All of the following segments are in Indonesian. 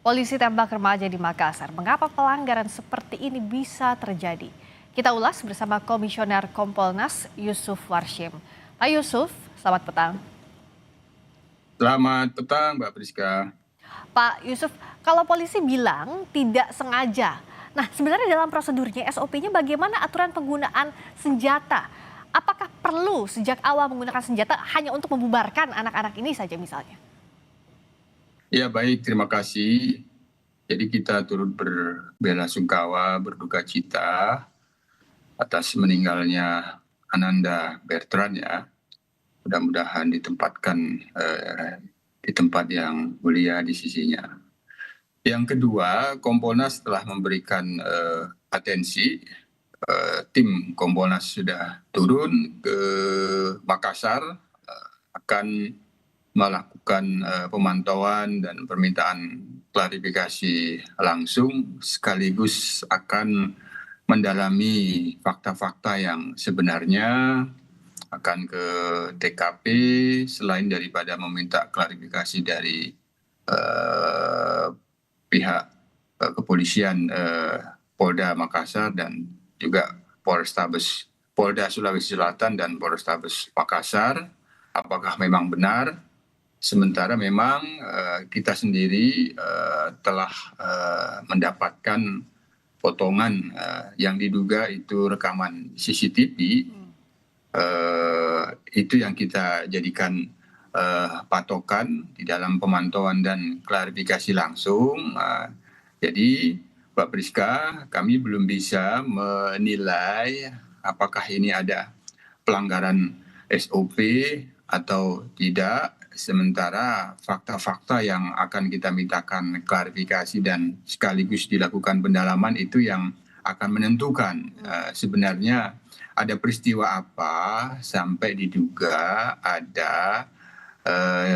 Polisi tembak remaja di Makassar. Mengapa pelanggaran seperti ini bisa terjadi? Kita ulas bersama Komisioner Kompolnas Yusuf Warshim. Pak Yusuf, selamat petang. Selamat petang, Mbak Priska. Pak Yusuf, kalau polisi bilang tidak sengaja. Nah, sebenarnya dalam prosedurnya SOP-nya bagaimana aturan penggunaan senjata? Apakah perlu sejak awal menggunakan senjata hanya untuk membubarkan anak-anak ini saja misalnya? Ya baik, terima kasih. Jadi kita turut berbelasungkawa, berduka cita atas meninggalnya Ananda Bertrand ya. Mudah-mudahan ditempatkan di tempat yang mulia di sisinya. Yang kedua, Kompolnas telah memberikan atensi. Tim Kompolnas sudah turun ke Makassar, akan melakukan pemantauan dan permintaan klarifikasi langsung, sekaligus akan mendalami fakta-fakta yang sebenarnya, akan ke TKP selain daripada meminta klarifikasi dari pihak kepolisian Polda Makassar dan juga Polda Sulawesi Selatan dan Polrestabes Makassar, apakah memang benar. Sementara memang kita sendiri telah mendapatkan potongan yang diduga itu rekaman CCTV, itu yang kita jadikan patokan di dalam pemantauan dan klarifikasi langsung. Jadi Mbak Priska, kami belum bisa menilai apakah ini ada pelanggaran SOP atau tidak, sementara fakta-fakta yang akan kita mintakan klarifikasi dan sekaligus dilakukan pendalaman itu yang akan menentukan sebenarnya ada peristiwa apa sampai diduga ada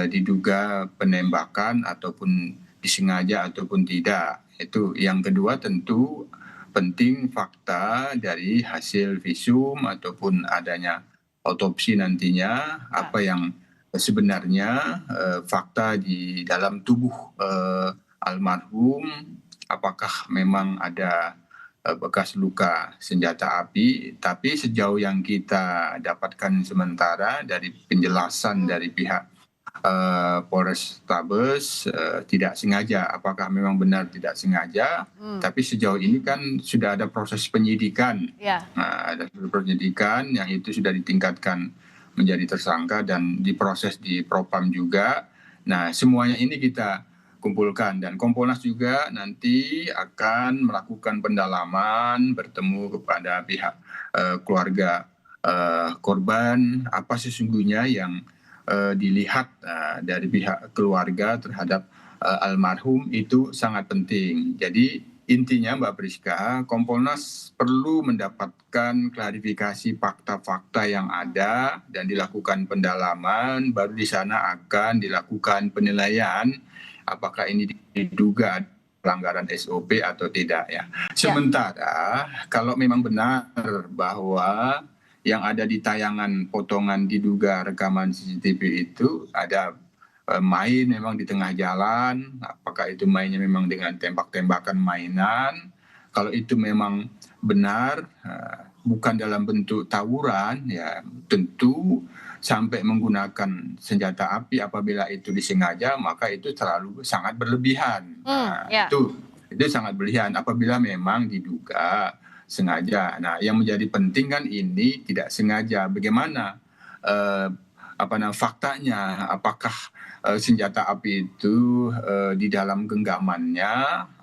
diduga penembakan ataupun disengaja ataupun tidak. Itu yang kedua, tentu penting fakta dari hasil visum ataupun adanya otopsi nantinya, apa yang sebenarnya fakta di dalam tubuh almarhum, apakah memang ada bekas luka senjata api. Tapi sejauh yang kita dapatkan sementara dari penjelasan dari pihak Polrestabes, tidak sengaja. Apakah memang benar tidak sengaja? Tapi sejauh ini kan sudah ada proses penyidikan. Nah, ada penyidikan yang itu sudah ditingkatkan menjadi tersangka dan diproses di Propam juga. Nah, semuanya ini kita kumpulkan dan Kompolnas juga nanti akan melakukan pendalaman, bertemu kepada pihak keluarga korban, apa sesungguhnya yang dilihat dari pihak keluarga terhadap almarhum, itu sangat penting. Jadi intinya Mbak Priska, Kompolnas perlu mendapatkan klarifikasi fakta-fakta yang ada dan dilakukan pendalaman, baru di sana akan dilakukan penilaian apakah ini diduga pelanggaran SOP atau tidak ya. Sementara kalau memang benar bahwa yang ada di tayangan potongan diduga rekaman CCTV itu ada main memang di tengah jalan, apakah itu mainnya memang dengan tembak-tembakan mainan, kalau itu memang benar bukan dalam bentuk tawuran, ya tentu sampai menggunakan senjata api apabila itu disengaja, maka itu terlalu sangat berlebihan. Itu sangat berlebihan apabila memang diduga sengaja. Nah, yang menjadi penting kan ini tidak sengaja. Bagaimana faktanya? Apakah senjata api itu di dalam genggamannya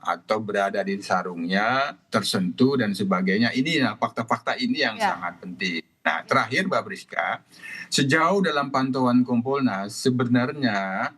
atau berada di sarungnya, tersentuh dan sebagainya? Ini fakta-fakta ini yang sangat penting. Nah, terakhir Mbak Priska, sejauh dalam pantauan Kompolnas sebenarnya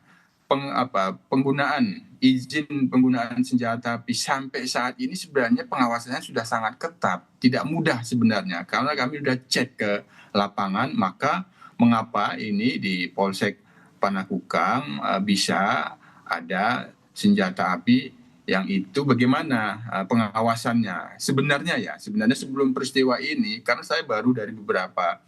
penggunaan izin penggunaan senjata api sampai saat ini sebenarnya pengawasannya sudah sangat ketat, tidak mudah sebenarnya karena kami sudah cek ke lapangan. Maka mengapa ini di Polsek Panakukang bisa ada senjata api yang itu, bagaimana pengawasannya sebenarnya sebelum peristiwa ini, karena saya baru dari beberapa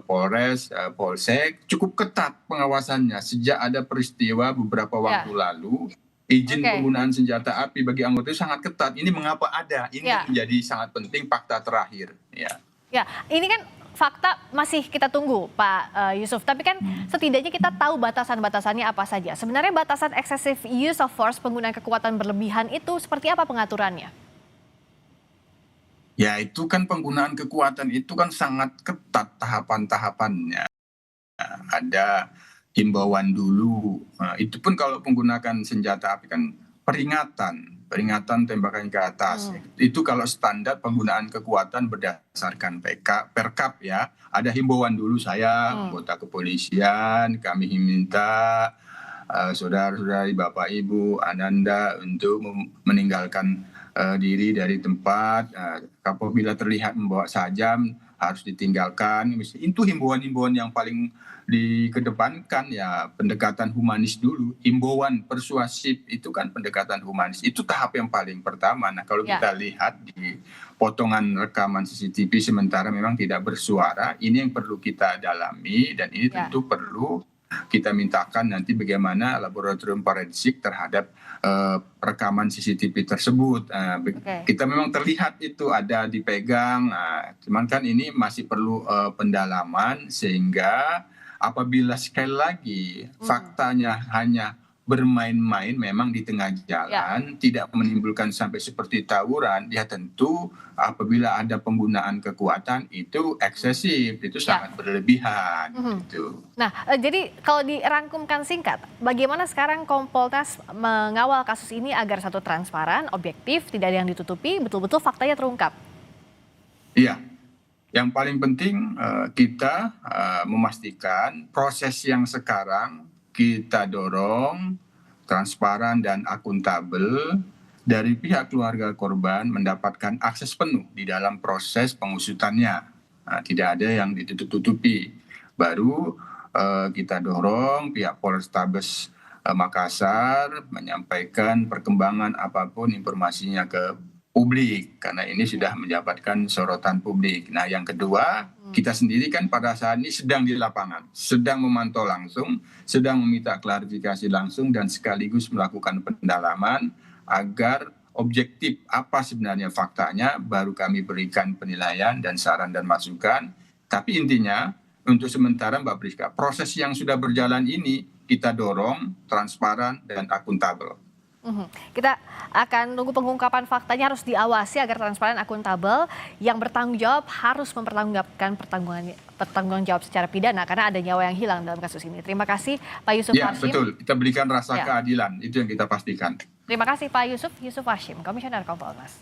Polres, Polsek, cukup ketat pengawasannya sejak ada peristiwa beberapa waktu lalu Izin Oke. penggunaan senjata api bagi anggota itu sangat ketat. Ini mengapa ada? Ini Ya. menjadi sangat penting fakta terakhir. Ya. Ya, ini kan fakta masih kita tunggu, Pak Yusuf. Tapi kan setidaknya kita tahu batasan-batasannya apa saja. Sebenarnya batasan excessive use of force, penggunaan kekuatan berlebihan itu seperti apa pengaturannya? Ya itu kan penggunaan kekuatan itu kan sangat ketat tahapan-tahapannya. Ada himbauan dulu. Nah, itu pun kalau menggunakan senjata api kan peringatan tembakan ke atas. Itu kalau standar penggunaan kekuatan berdasarkan Perkap ya. Ada himbauan dulu saya anggota kepolisian, kami minta saudara-saudari, Bapak Ibu, Ananda untuk meninggalkan diri dari tempat. Apabila terlihat membawa sajam harus ditinggalkan. Itu himbauan-himbauan yang paling dikedepankan ya, pendekatan humanis dulu. Himbauan persuasif itu kan pendekatan humanis. Itu tahap yang paling pertama. Nah kalau kita lihat di potongan rekaman CCTV sementara memang tidak bersuara, ini yang perlu kita dalami dan ini tentu perlu kita mintakan nanti bagaimana laboratorium forensik terhadap rekaman CCTV tersebut. Kita memang terlihat itu ada dipegang, cuman kan ini masih perlu pendalaman sehingga apabila sekali lagi faktanya hanya bermain-main memang di tengah jalan, tidak menimbulkan sampai seperti tawuran, ya tentu apabila ada penggunaan kekuatan itu eksesif, itu sangat berlebihan. Gitu. Nah, jadi kalau dirangkumkan singkat, bagaimana sekarang Kompolnas mengawal kasus ini agar satu transparan, objektif, tidak ada yang ditutupi, betul-betul faktanya terungkap? Iya, yang paling penting kita memastikan proses yang sekarang kita dorong transparan dan akuntabel dari pihak keluarga korban mendapatkan akses penuh di dalam proses pengusutannya. Tidak ada yang ditutup-tutupi. Baru kita dorong pihak Polrestabes Makassar menyampaikan perkembangan apapun informasinya ke publik karena ini sudah mendapatkan sorotan publik. Nah yang kedua, kita sendiri kan pada saat ini sedang di lapangan, sedang memantau langsung, sedang meminta klarifikasi langsung dan sekaligus melakukan pendalaman agar objektif apa sebenarnya faktanya baru kami berikan penilaian dan saran dan masukan. Tapi intinya untuk sementara Mbak Priska, proses yang sudah berjalan ini kita dorong transparan dan akuntabel. Kita akan tunggu pengungkapan faktanya, harus diawasi agar transparan, akuntabel. Yang bertanggung jawab harus mempertanggungjawabkan pertanggung jawab secara pidana karena ada nyawa yang hilang dalam kasus ini. Terima kasih Pak Yusuf Hashim. Ya betul, kita berikan rasa keadilan, itu yang kita pastikan. Terima kasih Pak Yusuf Hashim, Komisioner Kompolnas.